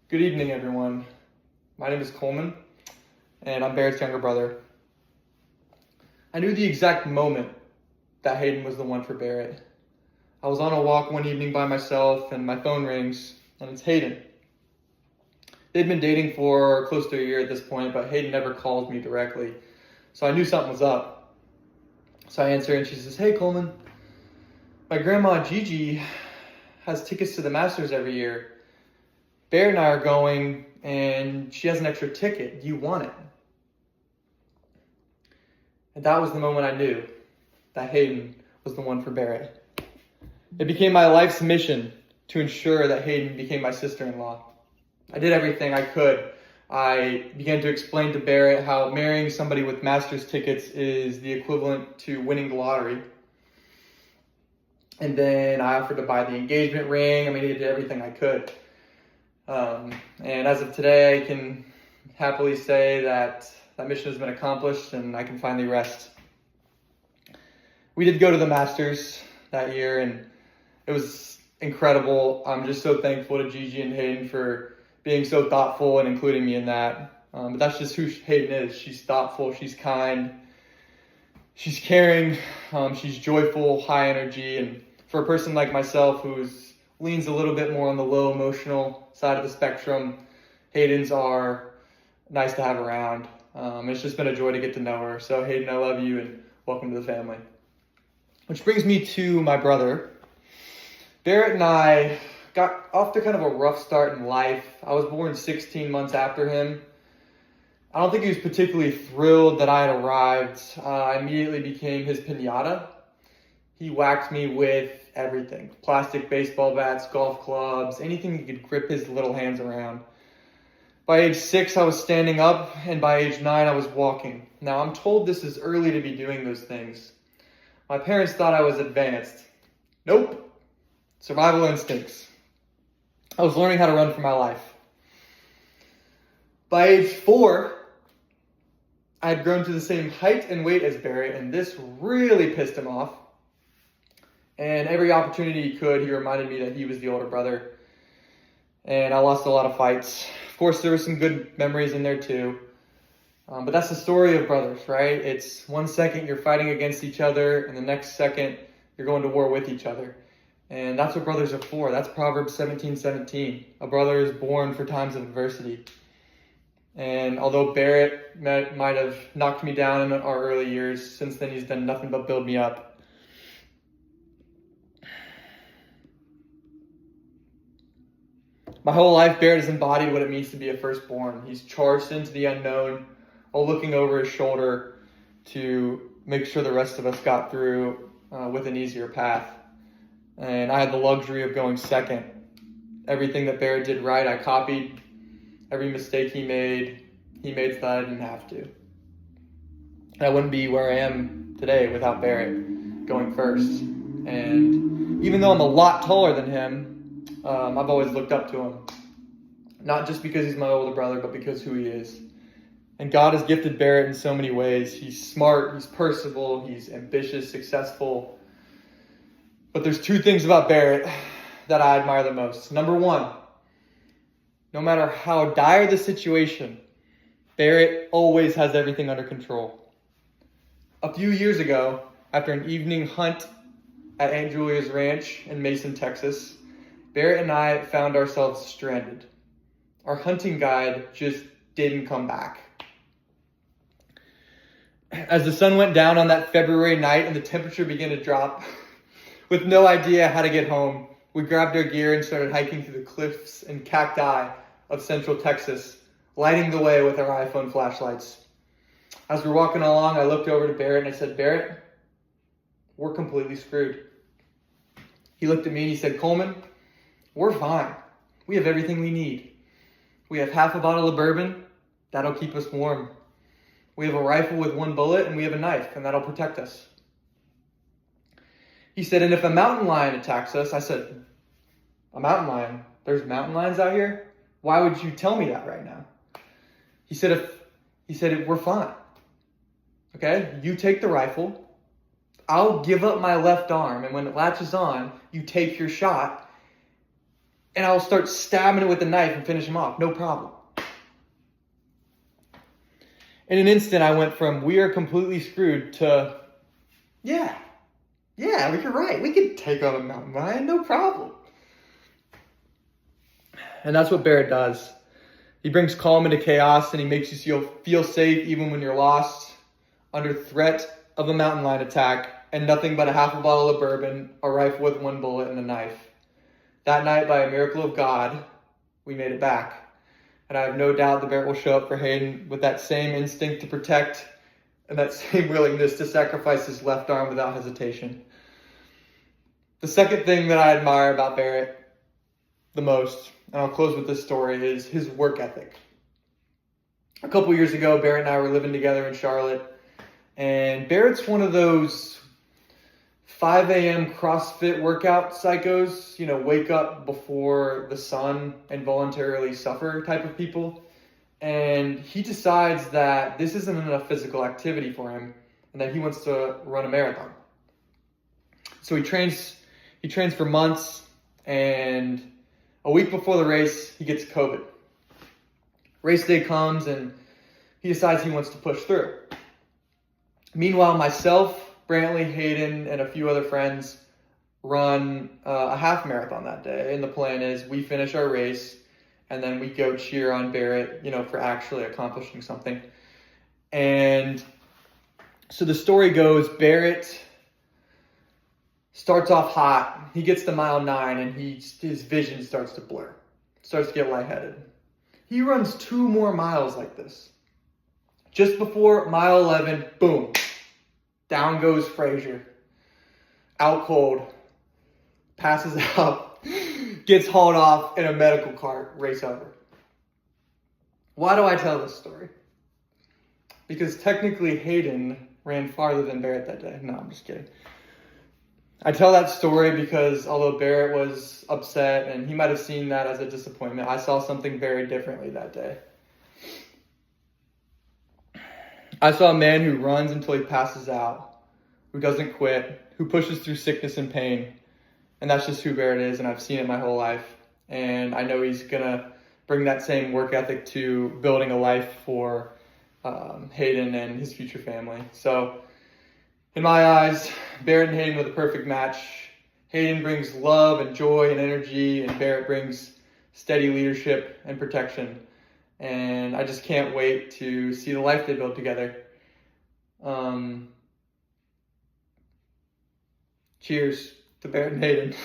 Good evening, everyone. My name is Coleman, and I'm Barrett's younger brother. I knew the exact moment that Hayden was the one for Barrett. I was on a walk one evening by myself, and my phone rings, and it's Hayden. They'd been dating for close to a year at this point, but Hayden never called me directly, so I knew something was up. So I answer, and she says, "Hey, Coleman, my grandma Gigi has tickets to the Masters every year. Barrett and I are going, and she has an extra ticket. Do you want it?" And that was the moment I knew that Hayden was the one for Barrett. It became my life's mission to ensure that Hayden became my sister-in-law. I did everything I could. I began to explain to Barrett how marrying somebody with Masters tickets is the equivalent to winning the lottery. And then I offered to buy the engagement ring. I did everything I could. And as of today, I can happily say that mission has been accomplished and I can finally rest. We did go to the Masters that year and it was incredible. I'm just so thankful to Gigi and Hayden for being so thoughtful and including me in that. But that's just who Hayden is. She's thoughtful, she's kind, she's caring, she's joyful, high energy. And for a person like myself who's leans a little bit more on the low emotional side of the spectrum, Hayden's are nice to have around. It's just been a joy to get to know her. So Hayden, I love you and welcome to the family. Which brings me to my brother. Barrett and I got off to kind of a rough start in life. I was born 16 months after him. I don't think he was particularly thrilled that I had arrived. I immediately became his piñata. He whacked me with everything. Plastic baseball bats, golf clubs, anything he could grip his little hands around. By age 6, I was standing up, and by age 9, I was walking. Now, I'm told this is early to be doing those things. My parents thought I was advanced. Nope. Survival instincts. I was learning how to run for my life. By age 4, I had grown to the same height and weight as Barrett, and this really pissed him off. And every opportunity he could, he reminded me that he was the older brother. And I lost a lot of fights. Of course, there were some good memories in there too. But that's the story of brothers, right? It's one second you're fighting against each other, and the next second you're going to war with each other. And that's what brothers are for. That's Proverbs 17:17. A brother is born for times of adversity. And although Barrett might have knocked me down in our early years, since then he's done nothing but build me up. My whole life, Barrett has embodied what it means to be a firstborn. He's charged into the unknown while looking over his shoulder to make sure the rest of us got through with an easier path. And I had the luxury of going second. Everything that Barrett did right, I copied. Every mistake he made so that I didn't have to. And I wouldn't be where I am today without Barrett going first. And even though I'm a lot taller than him, I've always looked up to him. Not just because he's my older brother, but because who he is. And God has gifted Barrett in so many ways. He's smart, he's personable, he's ambitious, successful. But there's two things about Barrett that I admire the most. Number one, no matter how dire the situation, Barrett always has everything under control. A few years ago, after an evening hunt at Aunt Julia's ranch in Mason, Texas, Barrett and I found ourselves stranded. Our hunting guide just didn't come back. As the sun went down on that February night and the temperature began to drop, with no idea how to get home, we grabbed our gear and started hiking through the cliffs and cacti of central Texas, lighting the way with our iPhone flashlights. As we were walking along, I looked over to Barrett and I said, "Barrett, we're completely screwed." He looked at me and he said, "Coleman, we're fine. We have everything we need. We have half a bottle of bourbon. That'll keep us warm. We have a rifle with one bullet and we have a knife and that'll protect us." He said, "And if a mountain lion attacks us," I said, "A mountain lion? There's mountain lions out here? Why would you tell me that right now?" He said, "We're fine. Okay? You take the rifle. I'll give up my left arm. And when it latches on, you take your shot. and I'll start stabbing it with a knife and finish him off, no problem. In an instant, I went from we are completely screwed to, yeah, you're right. We could take on a mountain lion, no problem. And that's what Barrett does. He brings calm into chaos, and he makes you feel safe even when you're lost, under threat of a mountain lion attack, and nothing but a half a bottle of bourbon, a rifle with one bullet, and a knife. That night, by a miracle of God, we made it back. And I have no doubt that Barrett will show up for Hayden with that same instinct to protect and that same willingness to sacrifice his left arm without hesitation. The second thing that I admire about Barrett the most, and I'll close with this story, is his work ethic. A couple years ago, Barrett and I were living together in Charlotte, and Barrett's one of those 5 a.m. CrossFit workout psychos, wake up before the sun and voluntarily suffer type of people. And he decides that this isn't enough physical activity for him and that he wants to run a marathon. So he trains for months, and a week before the race, he gets COVID. Race day comes and he decides he wants to push through. Meanwhile, myself, Brantley, Hayden, and a few other friends run a half marathon that day. And the plan is we finish our race and then we go cheer on Barrett, for actually accomplishing something. And so the story goes, Barrett starts off hot. He gets to mile 9 and his vision starts to blur, starts to get lightheaded. He runs 2 more miles like this. Just before mile 11, boom. Down goes Frazier, out cold, passes out, gets hauled off in a medical cart, race over. Why do I tell this story? Because technically Hayden ran farther than Barrett that day. No, I'm just kidding. I tell that story because although Barrett was upset and he might have seen that as a disappointment, I saw something very differently that day. I saw a man who runs until he passes out, who doesn't quit, who pushes through sickness and pain. And that's just who Barrett is, and I've seen it my whole life. And I know he's going to bring that same work ethic to building a life for Hayden and his future family. So in my eyes, Barrett and Hayden were the perfect match. Hayden brings love and joy and energy, and Barrett brings steady leadership and protection. And I just can't wait to see the life they build together. Cheers to Barrett and Hayden.